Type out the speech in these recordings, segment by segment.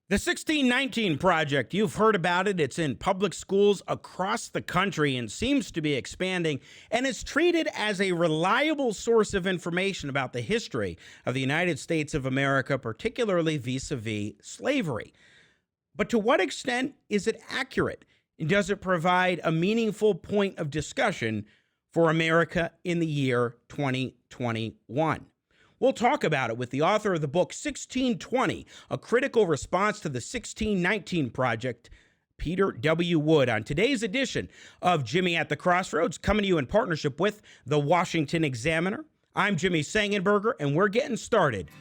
The 1619 Project, you've heard about it. It's in public schools across the country and seems to be expanding, and it's treated as a reliable source of information about the history of the United States of America, particularly vis-a-vis slavery. But to what extent is it accurate? And does it provide a meaningful point of discussion for America in the year 2021? We'll talk about it with the author of the book 1620, A Critical Response to the 1619 Project, Peter W. Wood, on today's edition of Jimmy at the Crossroads, coming to you in partnership with the Washington Examiner. I'm Jimmy Sengenberger, and we're getting started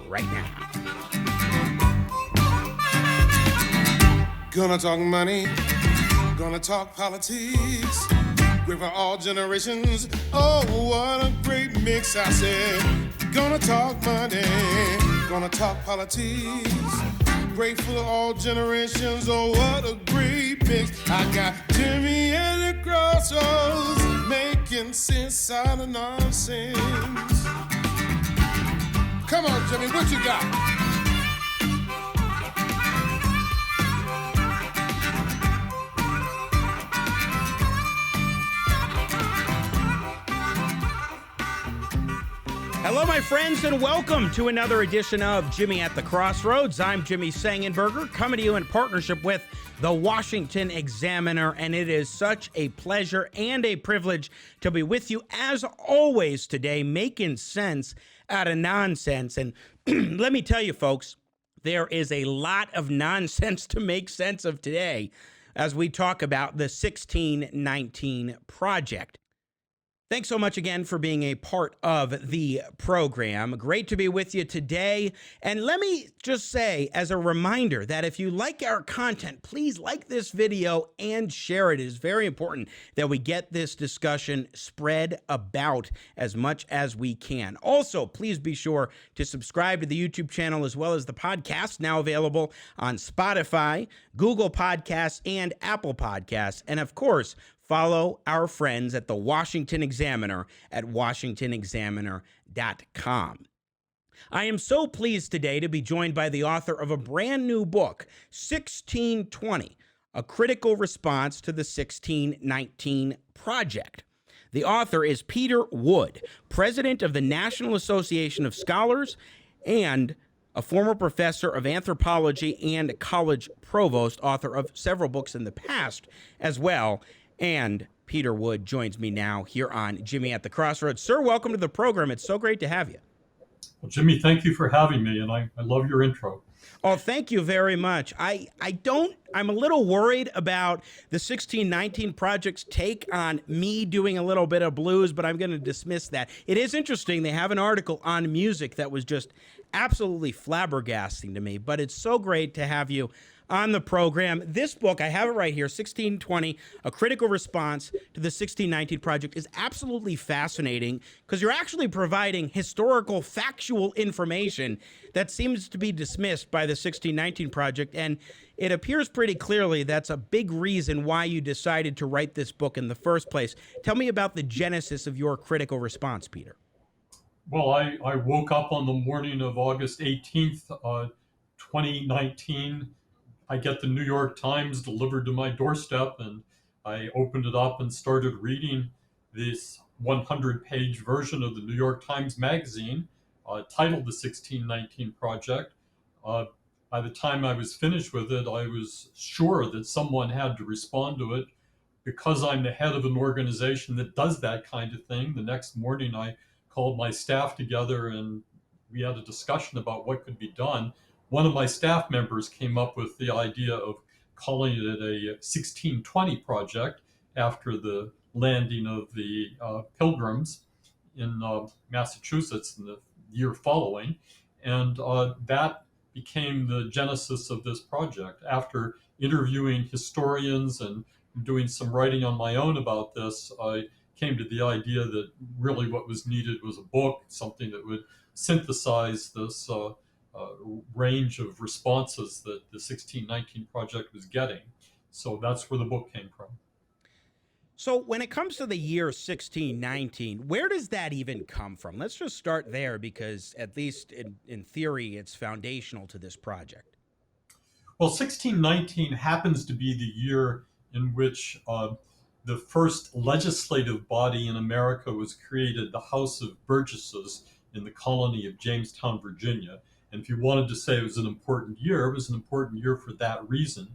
right now. Gonna talk money, gonna talk politics, great for all generations. Oh, what a great mix, I said. Gonna talk money, gonna talk politics, great for all generations. Oh, what a great mix. I got Jimmy at the Crossroads, making sense out of nonsense. Come on, Jimmy, what you got? Hello, my friends, and welcome to another edition of Jimmy at the Crossroads. I'm Jimmy Sengenberger, coming to you in partnership with the Washington Examiner, and it is such a pleasure and a privilege to be with you, as always, today, making sense out of nonsense. And let me tell you, folks, there is a lot of nonsense to make sense of today as we talk about the 1619 Project. Thanks so much again for being a part of the program. Great to be with you today. And let me just say, as a reminder, that if you like our content, please like this video and share it. It is very important that we get this discussion spread about as much as we can. Also, please be sure to subscribe to the YouTube channel as well as the podcast, now available on Spotify, Google Podcasts, and Apple Podcasts. And of course, follow our friends at the Washington Examiner at washingtonexaminer.com. I am so pleased today to be joined by the author of a brand new book, 1620, A Critical Response to the 1619 Project. The author is Peter Wood, president of the National Association of Scholars and a former professor of anthropology and college provost, author of several books in the past as well. And Peter Wood joins me now here on Jimmy at the Crossroads. Sir, welcome to the program. It's so great to have you. Well, Jimmy, thank you for having me, and I love your intro. Oh, thank you very much. I'm a little worried about the 1619 Project's take on me doing a little bit of blues, but I'm going to dismiss that. It is interesting. They have an article on music that was just absolutely flabbergasting to me, but it's so great to have you on the program. This book, I have it right here, 1620, A Critical Response to the 1619 Project, is absolutely fascinating because you're actually providing historical, factual information that seems to be dismissed by the 1619 Project, and it appears pretty clearly that's a big reason why you decided to write this book in the first place. Tell me about the genesis of your critical response, Peter. Well, I woke up on the morning of August 18th, 2019. I get the New York Times delivered to my doorstep, and I opened it up and started reading this 100-page version of the New York Times Magazine titled The 1619 Project. By the time I was finished with it, I was sure that someone had to respond to it. Because I'm the head of an organization that does that kind of thing, the next morning I called my staff together and we had a discussion about what could be done. One of my staff members came up with the idea of calling it a 1620 project after the landing of the Pilgrims in Massachusetts in the year following. And that became the genesis of this project. After interviewing historians and doing some writing on my own about this, I came to the idea that really what was needed was a book, something that would synthesize this range of responses that the 1619 Project was getting. So that's where the book came from. So when it comes to the year 1619, where does that even come from? Let's just start there because at least in theory, it's foundational to this project. Well, 1619 happens to be the year in which the first legislative body in America was created, the House of Burgesses in the colony of Jamestown, Virginia. And if you wanted to say it was an important year, it was an important year for that reason.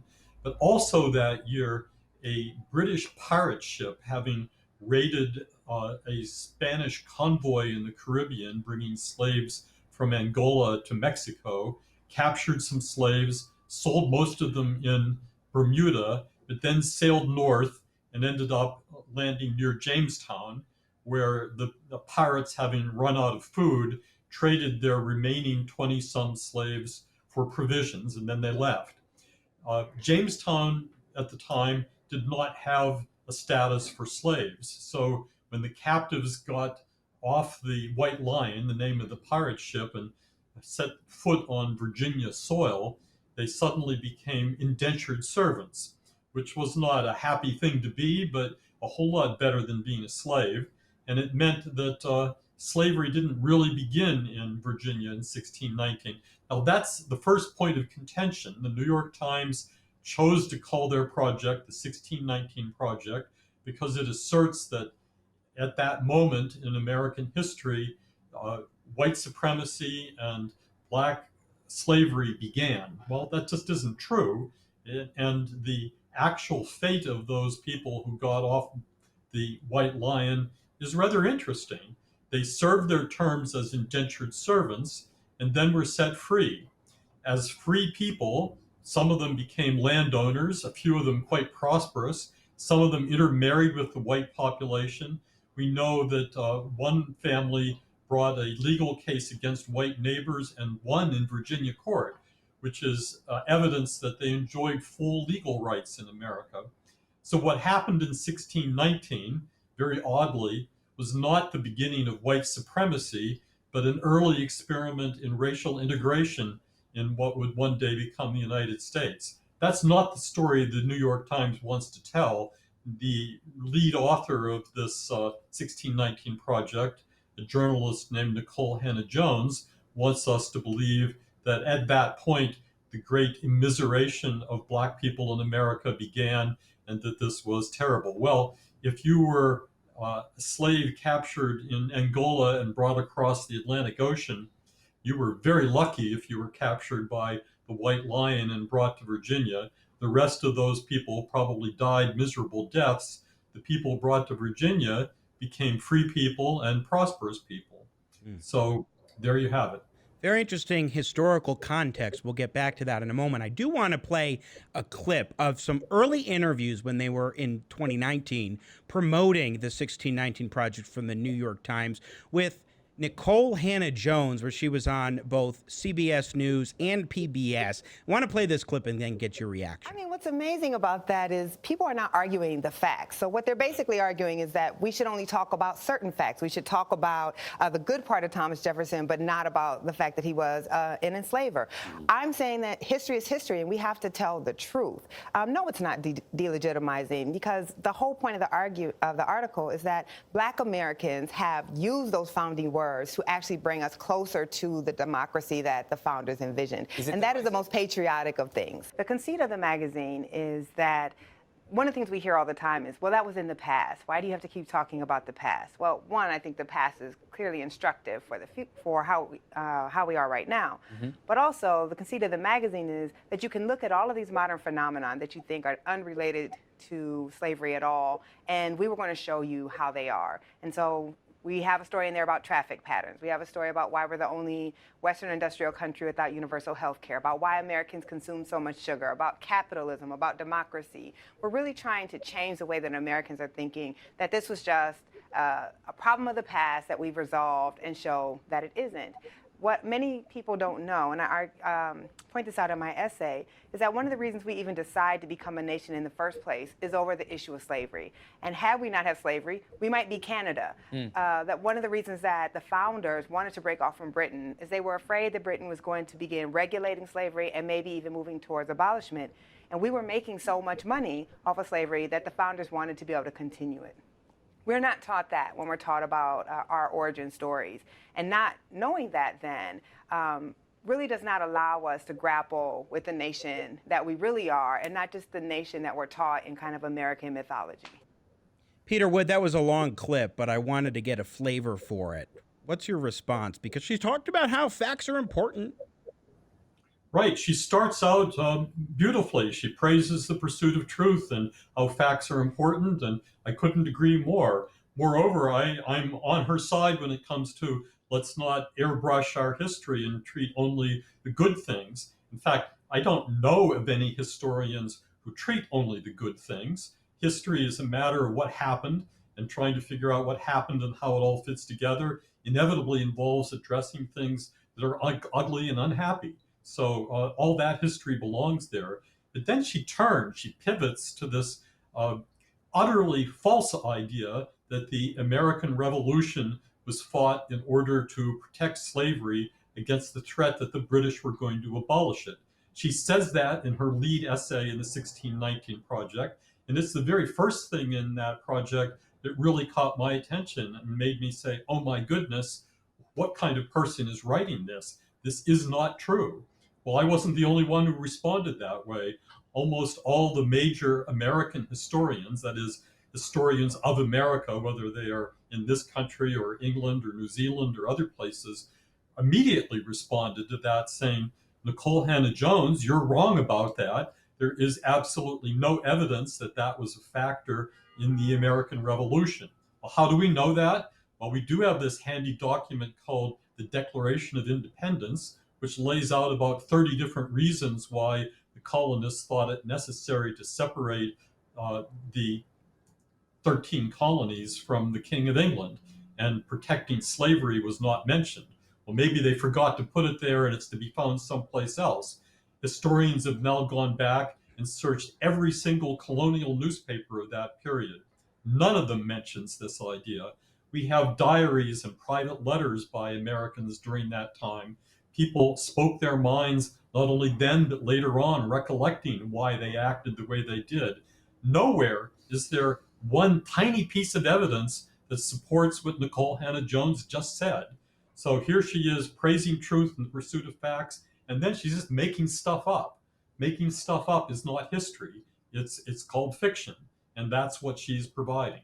But also that year, a British pirate ship, having raided a Spanish convoy in the Caribbean, bringing slaves from Angola to Mexico, captured some slaves, sold most of them in Bermuda, but then sailed north and ended up landing near Jamestown, where the pirates, having run out of food, traded their remaining 20-some slaves for provisions, and then they left. Jamestown at the time did not have a status for slaves. So when the captives got off the White Lion, the name of the pirate ship, and set foot on Virginia soil, they suddenly became indentured servants, which was not a happy thing to be, but a whole lot better than being a slave. And it meant that slavery didn't really begin in Virginia in 1619. Now, that's the first point of contention. The New York Times chose to call their project the 1619 Project because it asserts that at that moment in American history, white supremacy and black slavery began. Well, that just isn't true. And the actual fate of those people who got off the White Lion is rather interesting. They served their terms as indentured servants and then were set free. As free people, some of them became landowners, a few of them quite prosperous. Some of them intermarried with the white population. We know that one family brought a legal case against white neighbors and won in Virginia court, which is evidence that they enjoyed full legal rights in America. So what happened in 1619, very oddly, was not the beginning of white supremacy, but an early experiment in racial integration in what would one day become the United States. That's not the story the New York Times wants to tell. The lead author of this 1619 project, a journalist named Nicole Hannah-Jones, wants us to believe that at that point, the great immiseration of black people in America began and that this was terrible. Well, if you were a slave captured in Angola and brought across the Atlantic Ocean, you were very lucky if you were captured by the White Lion and brought to Virginia. The rest of those people probably died miserable deaths. The people brought to Virginia became free people and prosperous people. So there you have it. Very interesting historical context. We'll get back to that in a moment. I do want to play a clip of some early interviews when they were in 2019 promoting the 1619 Project from the New York Times with Nicole Hannah-Jones, where she was on both CBS News and PBS. I want to play this clip and then get your reaction. I mean, what's amazing about that is people are not arguing the facts. So what they're basically arguing is that we should only talk about certain facts. We should talk about the good part of Thomas Jefferson, but not about the fact that he was an enslaver. I'm saying that history is history, and we have to tell the truth. No, it's not delegitimizing, because the whole point of the article is that Black Americans have used those founding words to actually bring us closer to the democracy that the founders envisioned. And that is the most patriotic of things. The conceit of the magazine is that one of the things we hear all the time is, well, that was in the past. Why do you have to keep talking about the past? Well, one, I think the past is clearly instructive for how we are right now. But also, the conceit of the magazine is that you can look at all of these modern phenomena that you think are unrelated to slavery at all, and we were going to show you how they are. And so we have a story in there about traffic patterns. We have a story about why we're the only Western industrial country without universal health care, about why Americans consume so much sugar, about capitalism, about democracy. We're really trying to change the way that Americans are thinking, that this was just a problem of the past that we've resolved, and show that it isn't. What many people don't know, and I point this out in my essay, is that one of the reasons we even decide to become a nation in the first place is over the issue of slavery. And had we not had slavery, we might be Canada. That one of the reasons that the founders wanted to break off from Britain is they were afraid that Britain was going to begin regulating slavery and maybe even moving towards abolishment. And we were making so much money off of slavery that the founders wanted to be able to continue it. We're not taught that when we're taught about our origin stories. And not knowing that then, really does not allow us to grapple with the nation that we really are, and not just the nation that we're taught in kind of American mythology. Peter Wood, that was a long clip, but I wanted to get a flavor for it. What's your response? Because she talked about how facts are important. Right. She starts out beautifully. She praises the pursuit of truth and how facts are important, and I couldn't agree more. Moreover, I'm on her side when it comes to let's not airbrush our history and treat only the good things. In fact, I don't know of any historians who treat only the good things. History is a matter of what happened, and trying to figure out what happened and how it all fits together inevitably involves addressing things that are ugly and unhappy. So all that history belongs there. But then she pivots to this utterly false idea that the American Revolution was fought in order to protect slavery against the threat that the British were going to abolish it. She says that in her lead essay in the 1619 Project, and it's the very first thing in that project that really caught my attention and made me say, oh my goodness, what kind of person is writing this? This is not true. Well, I wasn't the only one who responded that way. Almost all the major American historians, that is, historians of America, whether they are in this country or England or New Zealand or other places, immediately responded to that saying, Nicole Hannah-Jones, you're wrong about that. There is absolutely no evidence that that was a factor in the American Revolution. Well, how do we know that? Well, we do have this handy document called the Declaration of Independence, which lays out about 30 different reasons why the colonists thought it necessary to separate the 13 colonies from the King of England, and protecting slavery was not mentioned. Well, maybe they forgot to put it there and it's to be found someplace else. Historians have now gone back and searched every single colonial newspaper of that period. None of them mentions this idea. We have diaries and private letters by Americans during that time. People spoke their minds not only then, but later on, recollecting why they acted the way they did. Nowhere is there one tiny piece of evidence that supports what Nicole Hannah-Jones just said. So here she is praising truth in the pursuit of facts, and then she's just making stuff up. Making stuff up is not history. It's called fiction, and that's what she's providing.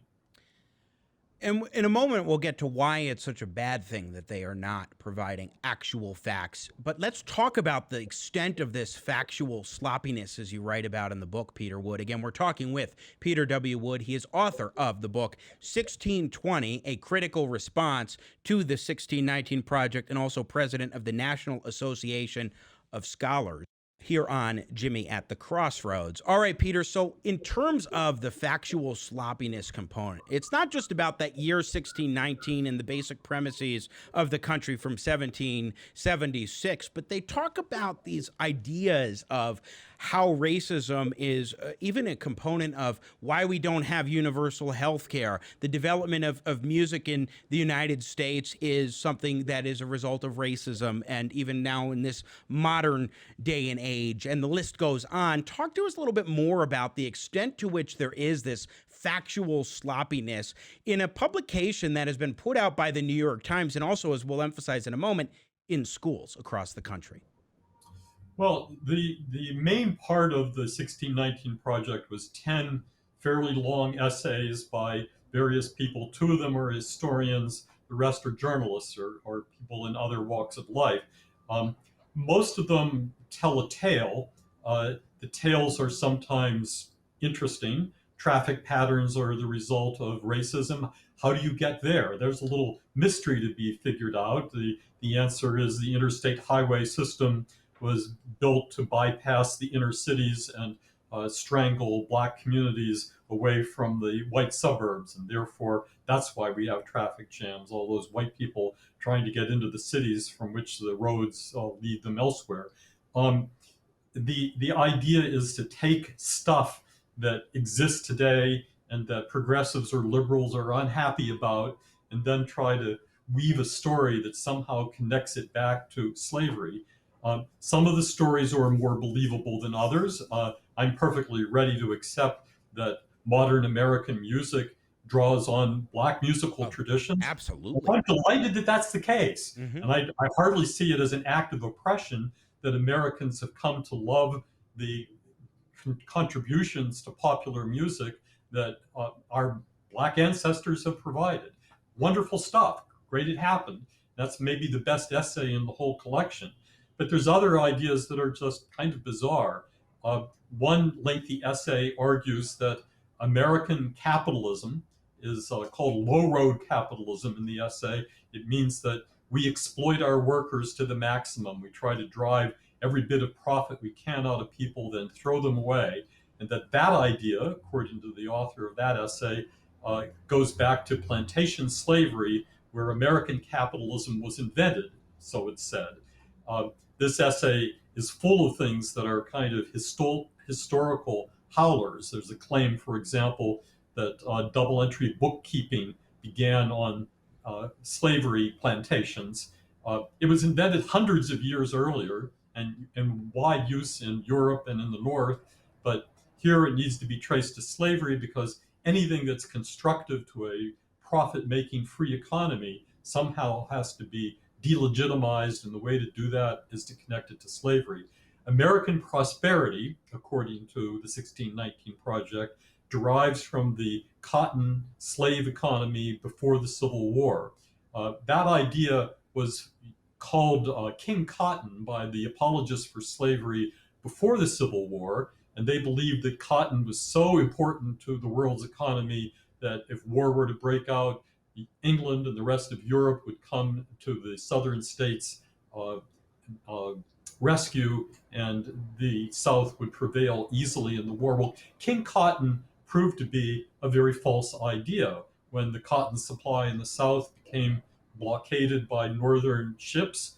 And in a moment, we'll get to why it's such a bad thing that they are not providing actual facts. But let's talk about the extent of this factual sloppiness, as you write about in the book, Peter Wood. Again, we're talking with Peter W. Wood. He is author of the book 1620, A Critical Response to the 1619 Project, and also president of the National Association of Scholars, here on Jimmy at the Crossroads. All right, Peter, so in terms of the factual sloppiness component, it's not just about that year 1619 and the basic premises of the country from 1776, but they talk about these ideas of how racism is even a component of why we don't have universal health care. The development of music in the United States is something that is a result of racism, and even now in this modern day and age, and the list goes on. Talk to us a little bit more about the extent to which there is this factual sloppiness in a publication that has been put out by the New York Times, and also, as we'll emphasize in a moment, in schools across the country. Well, the main part of the 1619 Project was 10 fairly long essays by various people. 2 of them are historians, the rest are journalists or people in other walks of life. Most of them tell a tale. The tales are sometimes interesting. Traffic patterns are the result of racism. How do you get there? There's a little mystery to be figured out. The answer is the interstate highway system was built to bypass the inner cities and strangle Black communities away from the white suburbs. And therefore, that's why we have traffic jams, all those white people trying to get into the cities from which the roads lead them elsewhere. The idea is to take stuff that exists today and that progressives or liberals are unhappy about, and then try to weave a story that somehow connects it back to slavery. Some of the stories are more believable than others. I'm perfectly ready to accept that modern American music draws on Black musical Oh, traditions. absolutely. I'm delighted that that's the case. Hmm. And I hardly see it as an act of oppression that Americans have come to love the contributions to popular music that our Black ancestors have provided. Wonderful stuff. Great it happened. That's maybe the best essay in the whole collection. But there's other ideas that are just kind of bizarre. One lengthy essay argues that American capitalism is called low road capitalism in the essay. It means that we exploit our workers to the maximum. We try to drive every bit of profit we can out of people, then throw them away. And that idea, according to the author of that essay, goes back to plantation slavery, where American capitalism was invented, so it's said. This essay is full of things that are kind of historical howlers. There's a claim, for example, that double entry bookkeeping began on slavery plantations. It was invented hundreds of years earlier and in wide use in Europe and in the North, but here it needs to be traced to slavery because anything that's constructive to a profit-making free economy somehow has to be delegitimized, and the way to do that is to connect it to slavery. American prosperity, according to the 1619 Project, derives from the cotton slave economy before the Civil War. That idea was called King Cotton by the apologists for slavery before the Civil War, and they believed that cotton was so important to the world's economy that if war were to break out, England and the rest of Europe would come to the southern states' rescue, and the South would prevail easily in the war. Well, King Cotton proved to be a very false idea. When the cotton supply in the South became blockaded by northern ships,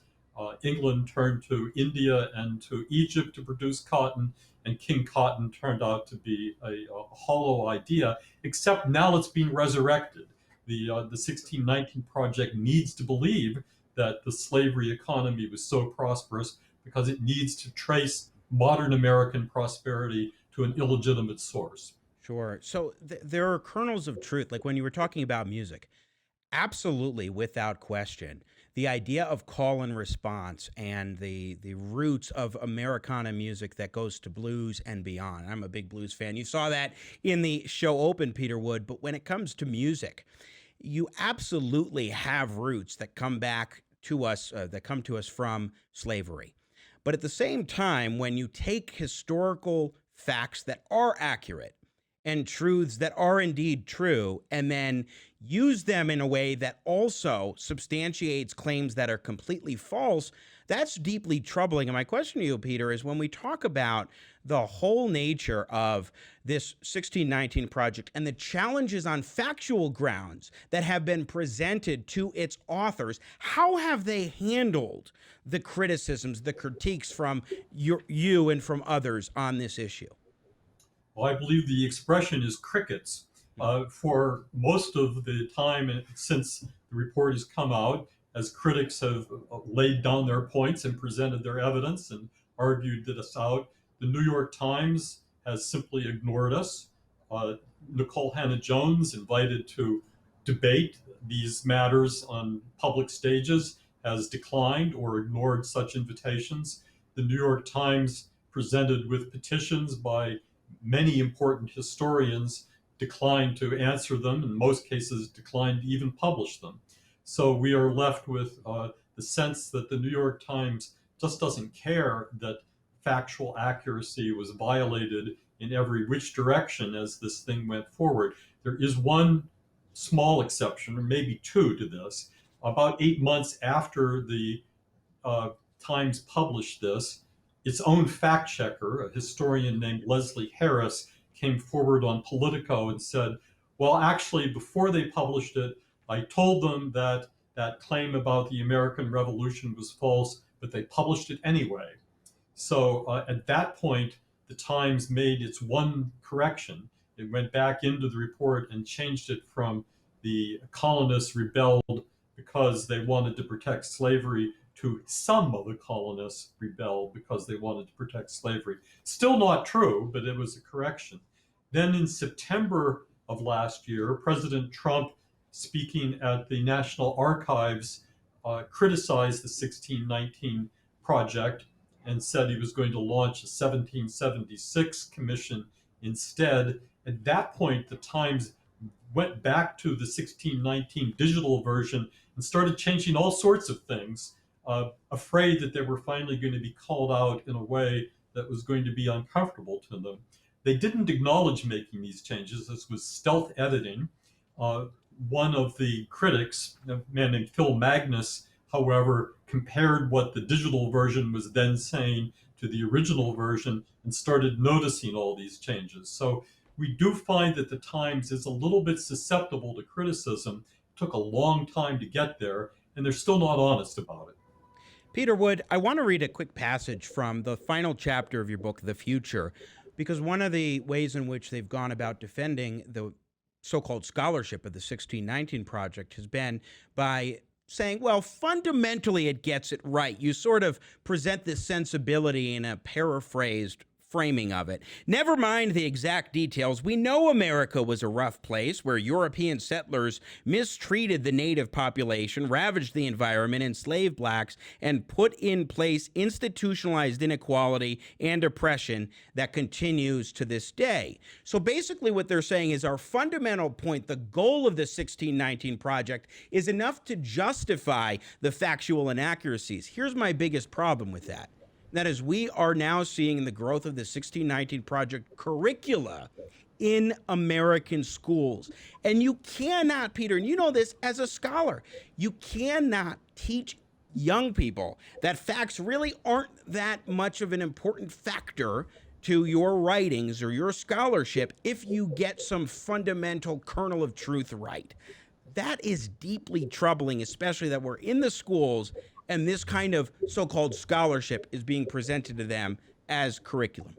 England turned to India and to Egypt to produce cotton, and King Cotton turned out to be a hollow idea, except now it's being resurrected. The 1619 Project needs to believe that the slavery economy was so prosperous because it needs to trace modern American prosperity to an illegitimate source. Sure. So there are kernels of truth, like when you were talking about music. Absolutely, without question. The idea of call and response and the roots of Americana music that goes to blues and beyond. I'm a big blues fan. You saw that in the show open, Peter Wood. But when it comes to music, you absolutely have roots that come back to us, from slavery. But at the same time, when you take historical facts that are accurate and truths that are indeed true, and then use them in a way that also substantiates claims that are completely false, that's deeply troubling. And my question to you, Peter, is when we talk about the whole nature of this 1619 Project and the challenges on factual grounds that have been presented to its authors, how have they handled the criticisms, the critiques from you and from others on this issue? Well, I believe the expression is crickets. For most of the time since the report has come out, as critics have laid down their points and presented their evidence and argued this out, the New York Times has simply ignored us. Nicole Hannah-Jones, invited to debate these matters on public stages, has declined or ignored such invitations. The New York Times, presented with petitions by many important historians, declined to answer them, in most cases declined to even publish them. So we are left with the sense that the New York Times just doesn't care that factual accuracy was violated in every which direction as this thing went forward. There is one small exception, or maybe two, to this. About 8 months after the Times published this, its own fact checker, a historian named Leslie Harris, came forward on Politico and said, well, actually, before they published it, I told them that that claim about the American Revolution was false, but they published it anyway. So at that point, the Times made its one correction. It went back into the report and changed it from the colonists rebelled because they wanted to protect slavery to some of the colonists rebelled because they wanted to protect slavery. Still not true, but it was a correction. Then in September of last year, President Trump, speaking at the National Archives, criticized the 1619 Project and said he was going to launch a 1776 commission instead. At that point, the Times went back to the 1619 digital version and started changing all sorts of things, afraid that they were finally going to be called out in a way that was going to be uncomfortable to them. They didn't acknowledge making these changes. This was stealth editing. One of the critics, a man named Phil Magnus, however, compared what the digital version was then saying to the original version and started noticing all these changes. So we do find that the Times is a little bit susceptible to criticism. It took a long time to get there, and they're still not honest about it. Peter Wood, I want to read a quick passage from the final chapter of your book, The Future, because one of the ways in which they've gone about defending the so-called scholarship of the 1619 Project has been by saying, well, fundamentally it gets it right. You sort of present this sensibility in a paraphrased framing of it. Never mind the exact details. We know America was a rough place where European settlers mistreated the native population, ravaged the environment, enslaved blacks, and put in place institutionalized inequality and oppression that continues to this day. So basically what they're saying is our fundamental point, the goal of the 1619 Project, is enough to justify the factual inaccuracies. Here's my biggest problem with that. That is, we are now seeing the growth of the 1619 Project curricula in American schools. And you cannot, Peter, and you know this as a scholar, you cannot teach young people that facts really aren't that much of an important factor to your writings or your scholarship if you get some fundamental kernel of truth right. That is deeply troubling, especially that we're in the schools and this kind of so-called scholarship is being presented to them as curriculum.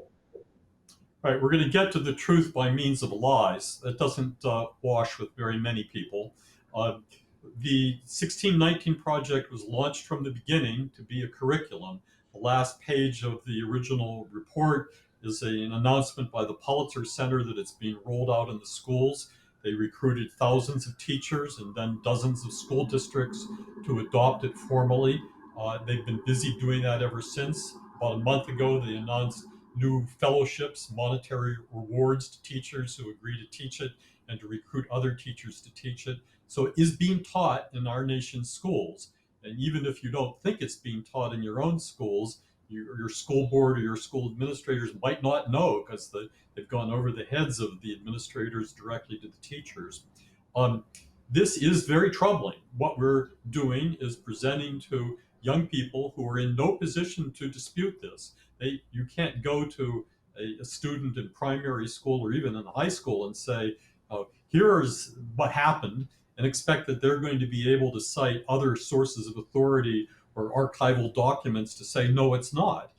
Right, we're going to get to the truth by means of lies. That doesn't wash with very many people. The 1619 Project was launched from the beginning to be a curriculum. The last page of the original report is an announcement by the Pulitzer Center that it's being rolled out in the schools. They recruited thousands of teachers and then dozens of school districts to adopt it formally. They've been busy doing that ever since. About a month ago, they announced new fellowships, monetary rewards to teachers who agree to teach it and to recruit other teachers to teach it. So it is being taught in our nation's schools. And even if you don't think it's being taught in your own schools, your school board or your school administrators might not know because they've gone over the heads of the administrators directly to the teachers. This is very troubling. What we're doing is presenting to young people who are in no position to dispute this. You can't go to a student in primary school or even in high school and say, here's what happened, and expect that they're going to be able to cite other sources of authority or archival documents to say, no, it's not.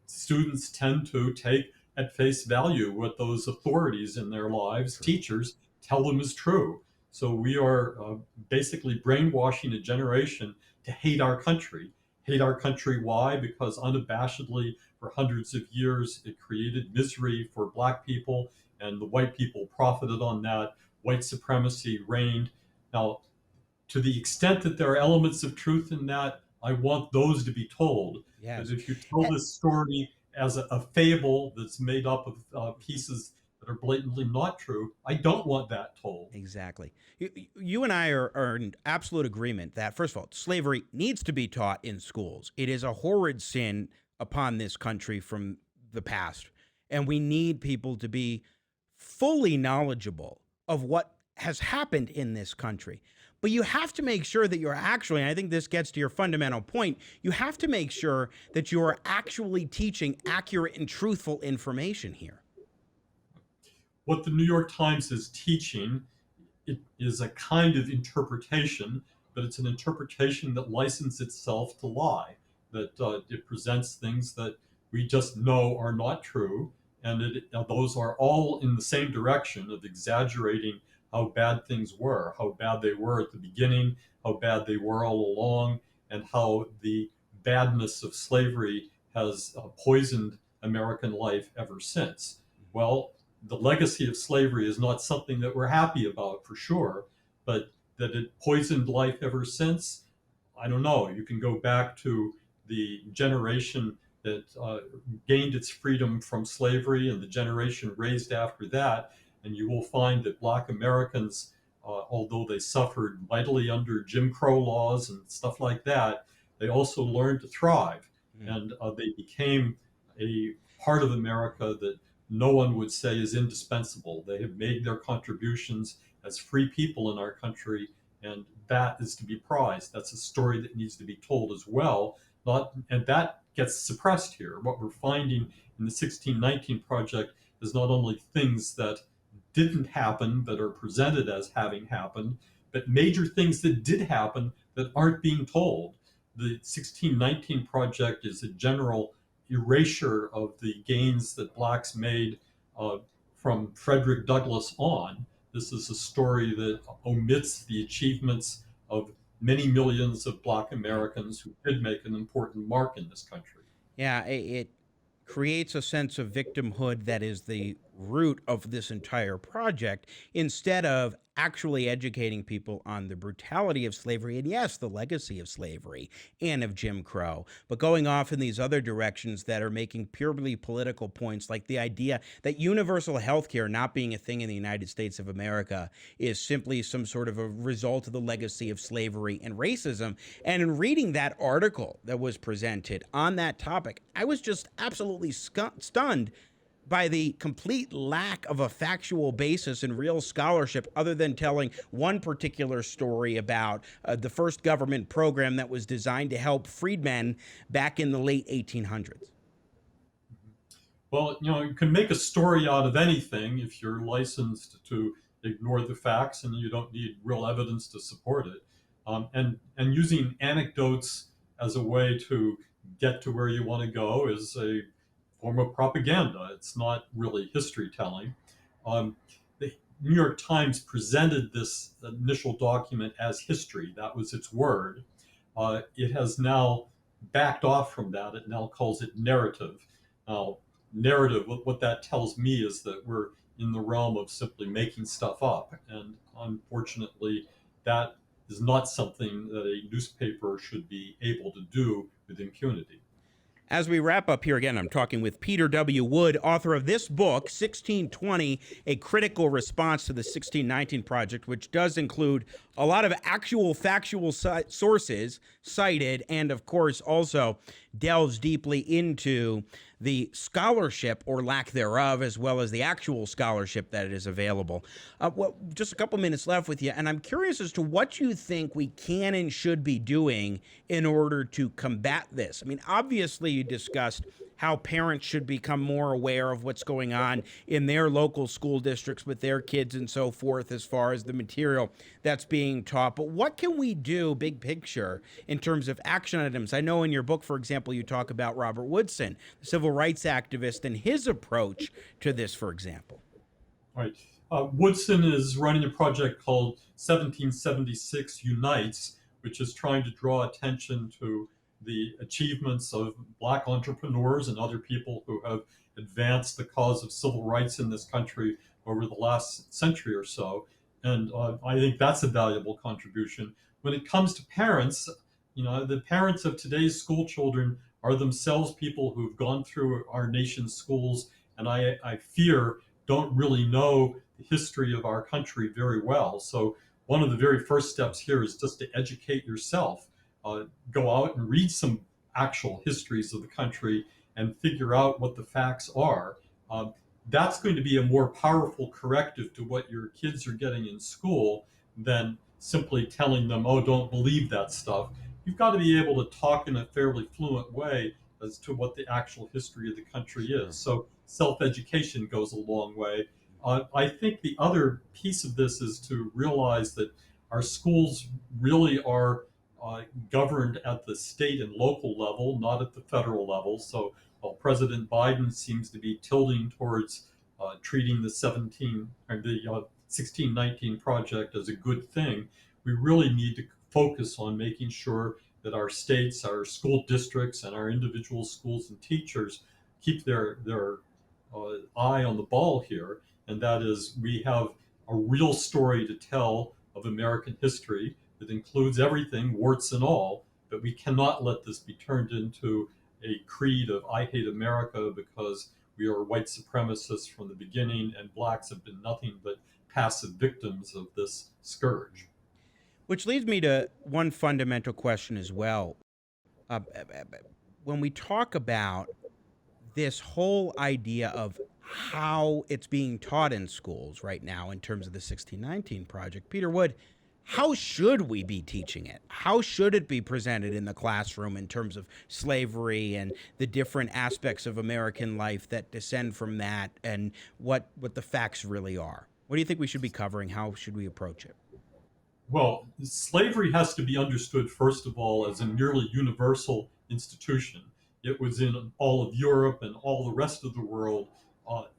Students tend to take at face value what those authorities in their lives, teachers, tell them is true. So we are basically brainwashing a generation to hate our country. Hate our country, why? Because unabashedly, for hundreds of years, it created misery for Black people, and the white people profited on that. White supremacy reigned. Now, to the extent that there are elements of truth in that, I want those to be told. Yes. Because if you tell this story as a fable that's made up of pieces that are blatantly not true, I don't want that told. Exactly. You and I are in absolute agreement that, first of all, slavery needs to be taught in schools. It is a horrid sin upon this country from the past, and we need people to be fully knowledgeable of what has happened in this country. But you have to make sure that you're actually, and I think this gets to your fundamental point, you have to make sure that you're actually teaching accurate and truthful information here. What the New York Times is teaching, it is a kind of interpretation, but it's an interpretation that licenses itself to lie, that it presents things that we just know are not true, and those are all in the same direction of exaggerating how bad things were, how bad they were at the beginning, how bad they were all along, and how the badness of slavery has poisoned American life ever since. Well, the legacy of slavery is not something that we're happy about for sure, but that it poisoned life ever since, I don't know. You can go back to the generation that gained its freedom from slavery and the generation raised after that, and you will find that Black Americans, although they suffered mightily under Jim Crow laws and stuff like that, they also learned to thrive. And they became a part of America that no one would say is indispensable. They have made their contributions as free people in our country, and that is to be prized. That's a story that needs to be told as well. And that gets suppressed here. What we're finding in the 1619 Project is not only things that didn't happen but are presented as having happened, but major things that did happen that aren't being told. The 1619 Project is a general erasure of the gains that Blacks made from Frederick Douglass on. This is a story that omits the achievements of many millions of Black Americans who did make an important mark in this country. Yeah, it creates a sense of victimhood that is the root of this entire project instead of actually educating people on the brutality of slavery and, yes, the legacy of slavery and of Jim Crow, but going off in these other directions that are making purely political points, like the idea that universal health care not being a thing in the United States of America is simply some sort of a result of the legacy of slavery and racism. And in reading that article that was presented on that topic, I was just absolutely stunned by the complete lack of a factual basis in real scholarship, other than telling one particular story about the first government program that was designed to help freedmen back in the late 1800s. Well, you can make a story out of anything if you're licensed to ignore the facts and you don't need real evidence to support it. And using anecdotes as a way to get to where you want to go is a form of propaganda. It's not really history telling. The New York Times presented this initial document as history. That was its word. It has now backed off from that. It now calls it narrative. Now, narrative, what that tells me is that we're in the realm of simply making stuff up. And unfortunately, that is not something that a newspaper should be able to do with impunity. As we wrap up here again, I'm talking with Peter W. Wood, author of this book, 1620, A Critical Response to the 1619 Project, which does include a lot of actual factual sources cited, and of course also delves deeply into the scholarship or lack thereof, as well as the actual scholarship that is available. Well, just a couple minutes left with you, and I'm curious as to what you think we can and should be doing in order to combat this. I mean, obviously you discussed how parents should become more aware of what's going on in their local school districts with their kids and so forth as far as the material that's being taught. But what can we do, big picture, in terms of action items? I know in your book, for example, you talk about Robert Woodson, the civil rights activist, and his approach to this, for example. Right. Woodson is running a project called 1776 Unites, which is trying to draw attention to the achievements of Black entrepreneurs and other people who have advanced the cause of civil rights in this country over the last century or so. And I think that's a valuable contribution. When it comes to parents, the parents of today's school children are themselves people who've gone through our nation's schools, and I fear don't really know the history of our country very well. So one of the very first steps here is just to educate yourself. Go out and read some actual histories of the country and figure out what the facts are. That's going to be a more powerful corrective to what your kids are getting in school than simply telling them, oh, don't believe that stuff. You've got to be able to talk in a fairly fluent way as to what the actual history of the country is. So self-education goes a long way. I think the other piece of this is to realize that our schools really are governed at the state and local level, not at the federal level. So while President Biden seems to be tilting towards treating the 1619 project as a good thing, we really need to focus on making sure that our states, our school districts, and our individual schools and teachers keep their eye on the ball here and that is we have a real story to tell of American history that includes everything, warts and all, but we cannot let this be turned into a creed of I hate America because we are white supremacists from the beginning and blacks have been nothing but passive victims of this scourge. Which leads me to one fundamental question as well. When we talk about this whole idea of how it's being taught in schools right now in terms of the 1619 Project, Peter Wood, how should we be teaching it? How should it be presented in the classroom in terms of slavery and the different aspects of American life that descend from that and what the facts really are? What do you think we should be covering? How should we approach it? Well, slavery has to be understood, first of all, as a nearly universal institution. It was in all of Europe and all the rest of the world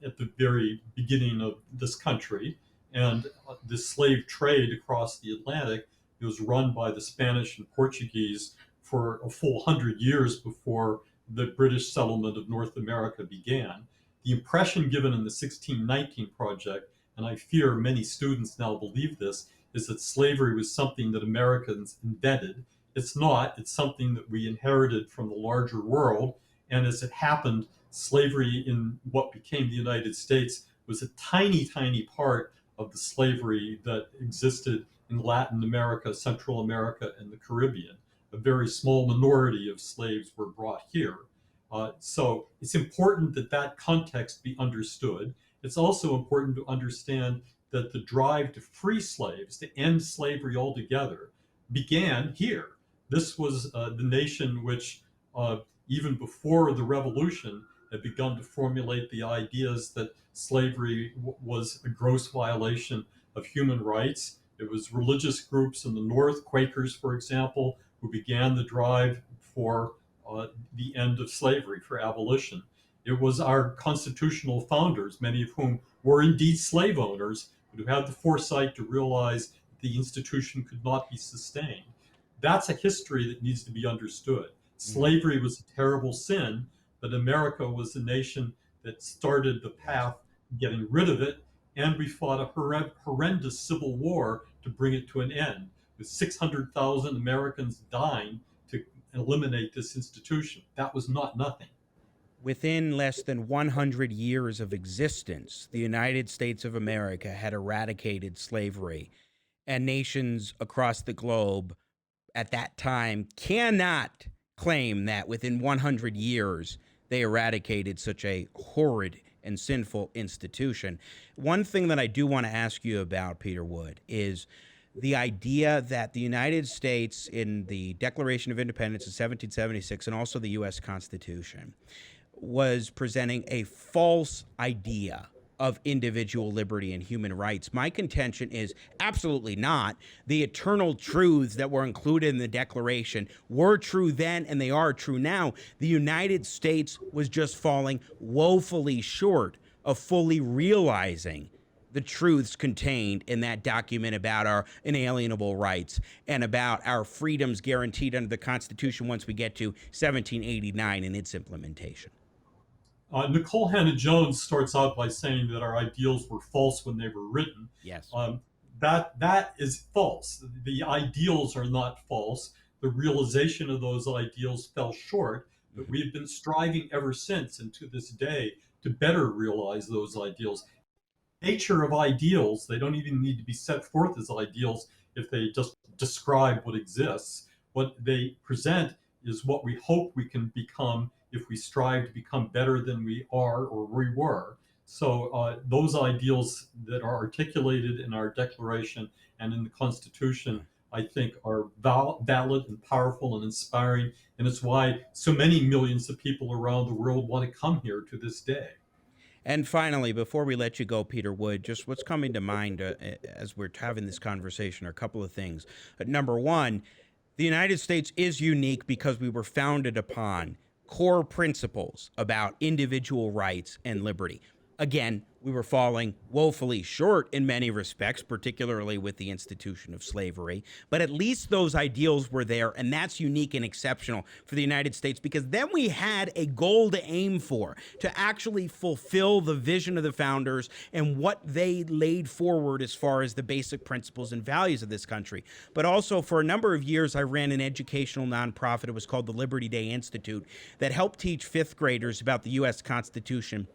at the very beginning of this country. And the slave trade across the Atlantic was run by the Spanish and Portuguese for a full 100 years before the British settlement of North America began. The impression given in the 1619 Project, and I fear many students now believe this, is that slavery was something that Americans invented. It's not. It's something that we inherited from the larger world. And as it happened, slavery in what became the United States was a tiny, tiny part of the slavery that existed in Latin America, Central America, and the Caribbean. A very small minority of slaves were brought here. So it's important that that context be understood. It's also important to understand that the drive to free slaves, to end slavery altogether, began here. This was the nation which, even before the Revolution, had begun to formulate the ideas that slavery was a gross violation of human rights. It was religious groups in the North, Quakers, for example, who began the drive for the end of slavery, for abolition. It was our constitutional founders, many of whom were indeed slave owners, but who had the foresight to realize the institution could not be sustained. That's a history that needs to be understood. Slavery was a terrible sin, but America was the nation that started the path getting rid of it, and we fought a horrendous civil war to bring it to an end, with 600,000 Americans dying to eliminate this institution. That was not nothing. Within less than 100 years of existence, the United States of America had eradicated slavery, and nations across the globe at that time cannot claim that within 100 years they eradicated such a horrid and sinful institution. One thing that I do want to ask you about, Peter Wood, is the idea that the United States in the Declaration of Independence in 1776 and also the U.S. Constitution was presenting a false idea of individual liberty and human rights. My contention is absolutely not. The eternal truths that were included in the Declaration were true then and they are true now. The United States was just falling woefully short of fully realizing the truths contained in that document about our inalienable rights and about our freedoms guaranteed under the Constitution once we get to 1789 and its implementation. Nicole Hannah-Jones starts out by saying that our ideals were false when they were written. Yes. That is false. The ideals are not false. The realization of those ideals fell short, but we've been striving ever since and to this day to better realize those ideals. Nature of ideals, they don't even need to be set forth as ideals if they just describe what exists. What they present is what we hope we can become if we strive to become better than we are or we were. So those ideals that are articulated in our Declaration and in the Constitution, I think, are valid and powerful and inspiring. And it's why so many millions of people around the world want to come here to this day. And finally, before we let you go, Peter Wood, just what's coming to mind as we're having this conversation are a couple of things. Number one, the United States is unique because we were founded upon core principles about individual rights and liberty. Again, we were falling woefully short in many respects, particularly with the institution of slavery. But at least those ideals were there, and that's unique and exceptional for the United States, because then we had a goal to aim for, to actually fulfill the vision of the founders and what they laid forward as far as the basic principles and values of this country. But also, for a number of years, I ran an educational nonprofit. It was called the Liberty Day Institute, that helped teach fifth graders about the U.S. Constitution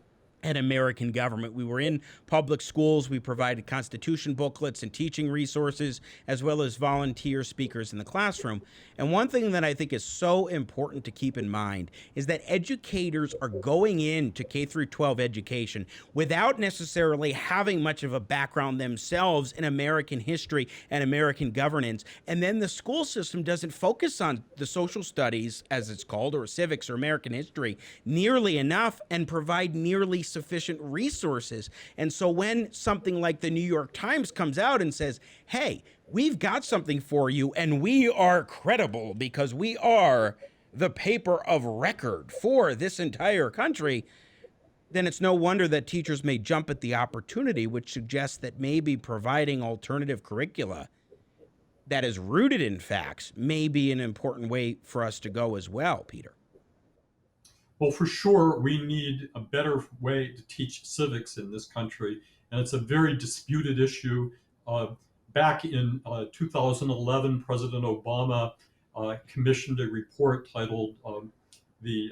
and American government. We were in public schools. We provided Constitution booklets and teaching resources, as well as volunteer speakers in the classroom. And one thing that I think is so important to keep in mind is that educators are going into K through 12 education without necessarily having much of a background themselves in American history and American governance. And then the school system doesn't focus on the social studies, as it's called, or civics or American history nearly enough, and provide nearly sufficient resources. And so when something like the New York Times comes out and says, hey, we've got something for you, and we are credible because we are the paper of record for this entire country, then it's no wonder that teachers may jump at the opportunity, which suggests that maybe providing alternative curricula that is rooted in facts may be an important way for us to go as well, Peter. Well, for sure, we need a better way to teach civics in this country, and it's a very disputed issue. Back in 2011, President Obama commissioned a report titled The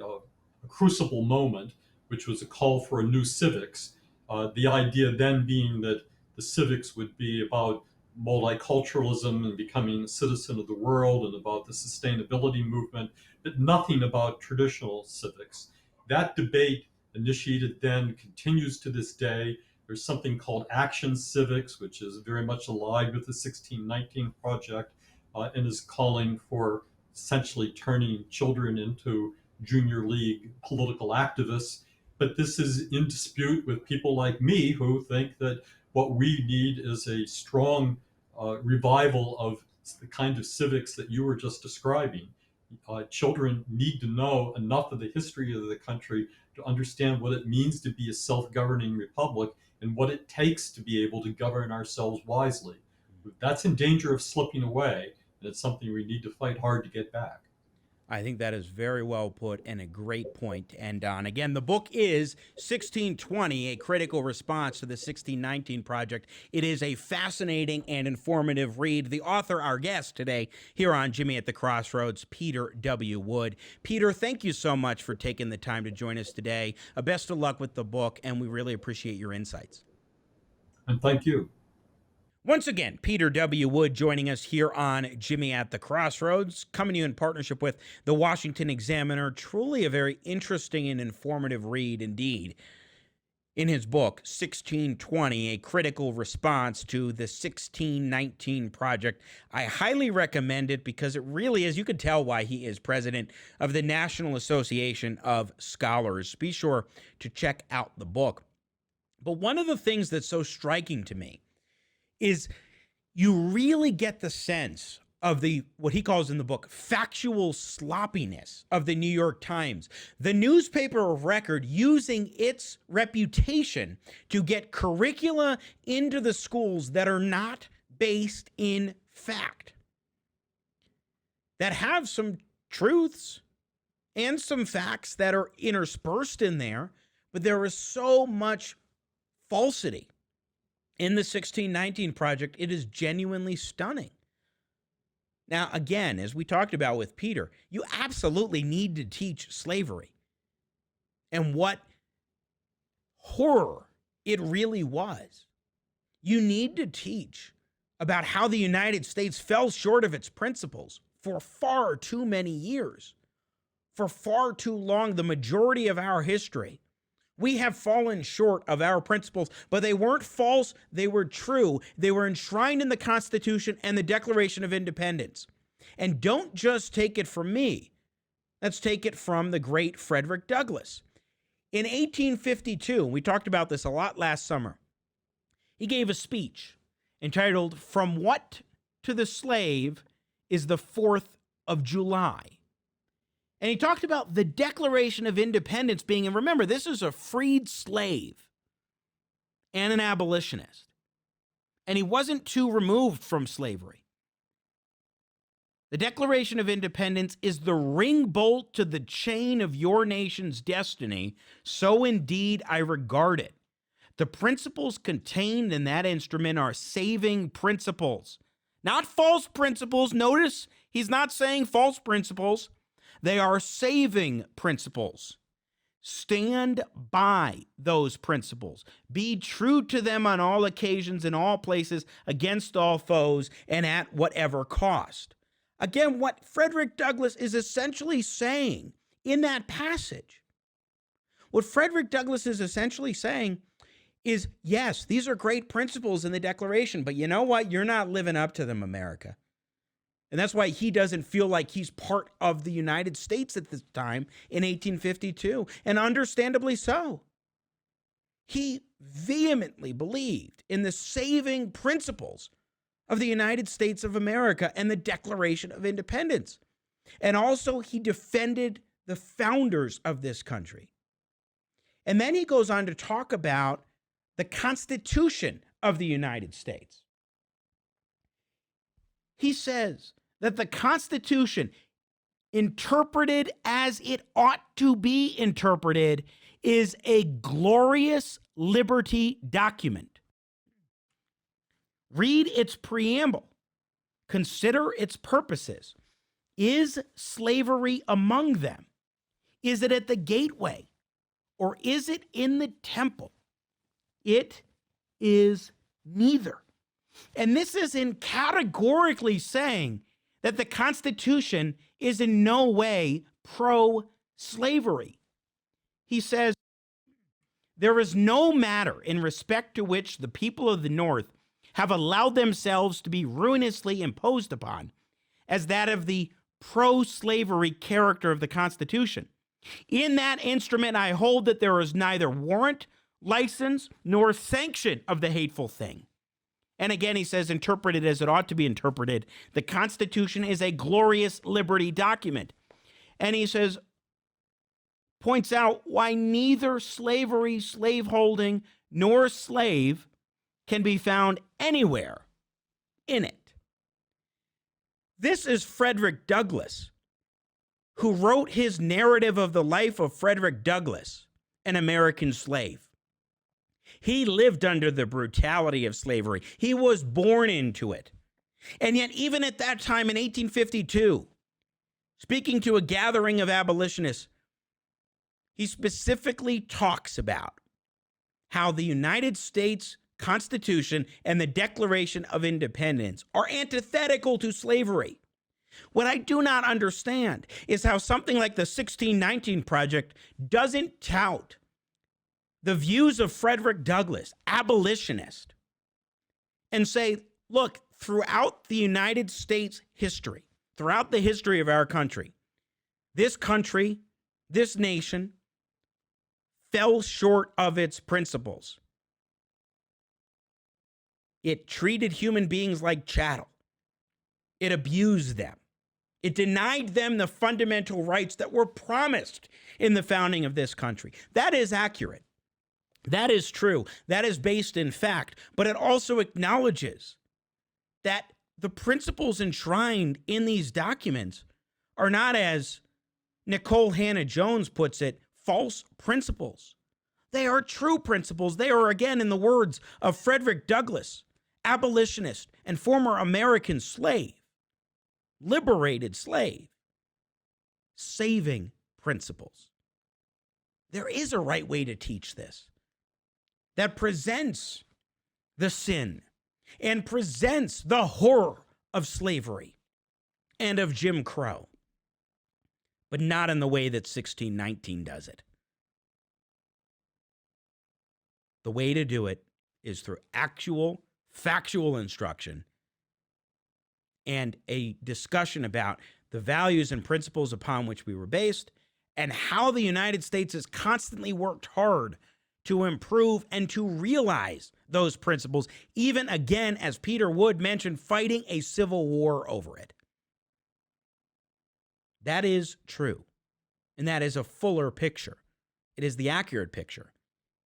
Crucible Moment, which was a call for a new civics. The idea then being that the civics would be about multiculturalism and becoming a citizen of the world, and about the sustainability movement, but nothing about traditional civics. That debate, initiated then, continues to this day. There's something called Action Civics, which is very much allied with the 1619 Project, and is calling for essentially turning children into junior league political activists. But this is in dispute with people like me, who think that what we need is a strong revival of the kind of civics that you were just describing. Children need to know enough of the history of the country to understand what it means to be a self-governing republic and what it takes to be able to govern ourselves wisely. That's in danger of slipping away, and it's something we need to fight hard to get back. I think that is very well put and a great point to end on. Again, the book is 1620, A Critical Response to the 1619 Project. It is a fascinating and informative read. The author, our guest today here on Jimmy at the Crossroads, Peter W. Wood. Peter, thank you so much for taking the time to join us today. Best of luck with the book, and we really appreciate your insights. And thank you. Once again, Peter W. Wood joining us here on Jimmy at the Crossroads, coming to you in partnership with the Washington Examiner. Truly a very interesting and informative read indeed. In his book, 1620, A Critical Response to the 1619 Project. I highly recommend it because it really is, you can tell why he is president of the National Association of Scholars. Be sure to check out the book. But one of the things that's so striking to me is you really get the sense of the, what he calls in the book, factual sloppiness of the New York Times, the newspaper of record using its reputation to get curricula into the schools that are not based in fact, that have some truths and some facts that are interspersed in there, but there is so much falsity in the 1619 Project. It is genuinely stunning. Now, again, as we talked about with Peter, you absolutely need to teach slavery and what horror it really was. You need to teach about how the United States fell short of its principles for far too many years, for far too long, the majority of our history. We have fallen short of our principles, but they weren't false, they were true. They were enshrined in the Constitution and the Declaration of Independence. And don't just take it from me. Let's take it from the great Frederick Douglass. In 1852, we talked about this a lot last summer, he gave a speech entitled, "From What to the Slave is the 4th of July?" And he talked about the Declaration of Independence being, and remember, this is a freed slave. and an abolitionist. And he wasn't too removed from slavery. The Declaration of Independence is the ring bolt to the chain of your nation's destiny. So indeed I regard it. The principles contained in that instrument are saving principles, not false principles. Notice he's not saying false principles. They are saving principles. Stand by those principles. Be true to them on all occasions, in all places, against all foes, and at whatever cost. Again, what Frederick Douglass is essentially saying in that passage, what Frederick Douglass is essentially saying is, yes, these are great principles in the Declaration, but you know what? You're not living up to them, America. And that's why he doesn't feel like he's part of the United States at this time in 1852, and understandably so. He vehemently believed in the saving principles of the United States of America and the Declaration of Independence. And also he defended the founders of this country. And then he goes on to talk about the Constitution of the United States. He says that the Constitution, interpreted as it ought to be interpreted, is a glorious liberty document. Read its preamble. Consider its purposes. Is slavery among them? Is it at the gateway? Or is it in the temple? It is neither. And this is in categorically saying that the Constitution is in no way pro-slavery. He says, there is no matter in respect to which the people of the North have allowed themselves to be ruinously imposed upon as that of the pro-slavery character of the Constitution. In that instrument, I hold that there is neither warrant, license, nor sanction of the hateful thing. And again, he says, interpreted as it ought to be interpreted, the Constitution is a glorious liberty document. And he says, points out why neither slavery, slaveholding, nor slave can be found anywhere in it. This is Frederick Douglass, who wrote his narrative of the life of Frederick Douglass, an American slave. He lived under the brutality of slavery. He was born into it. And yet, even at that time in 1852, speaking to a gathering of abolitionists, he specifically talks about how the United States Constitution and the Declaration of Independence are antithetical to slavery. What I do not understand is how something like the 1619 Project doesn't tout the views of Frederick Douglass, abolitionist, and say, look, throughout the United States history, throughout the history of our country, this nation fell short of its principles. It treated human beings like chattel. It abused them. It denied them the fundamental rights that were promised in the founding of this country. That is accurate. That is true. That is based in fact. But it also acknowledges that the principles enshrined in these documents are not, as Nicole Hannah-Jones puts it, false principles. They are true principles. They are, again, in the words of Frederick Douglass, abolitionist and former American slave, liberated slave, saving principles. There is a right way to teach this that presents the sin and presents the horror of slavery and of Jim Crow, but not in the way that 1619 does it. The way to do it is through actual, factual instruction and a discussion about the values and principles upon which we were based and how the United States has constantly worked hard to improve and to realize those principles, even again, as Peter Wood mentioned, fighting a civil war over it. That is true, and that is a fuller picture. It is the accurate picture,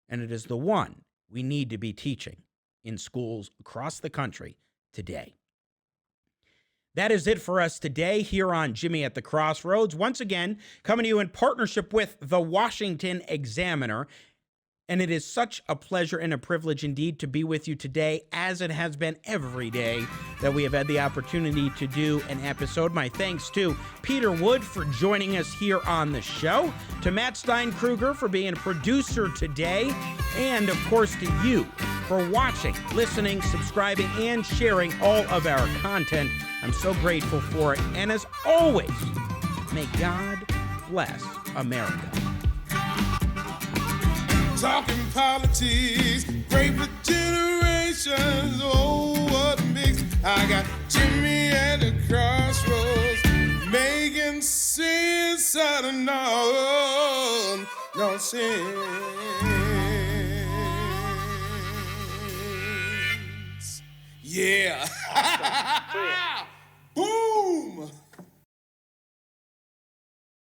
and it is the one we need to be teaching in schools across the country today. That is it for us today here on Jimmy at the Crossroads. Once again, coming to you in partnership with the Washington Examiner. And it is such a pleasure and a privilege indeed to be with you today, as it has been every day that we have had the opportunity to do an episode. My thanks to Peter Wood for joining us here on the show, to Matt Steinkruger for being a producer today, and of course to you for watching, listening, subscribing, and sharing all of our content. I'm so grateful for it. And as always, may God bless America. Talking politics, great for generations. Oh, what mix. I got Jimmy at the crossroads, making sense out of no sense. Yeah.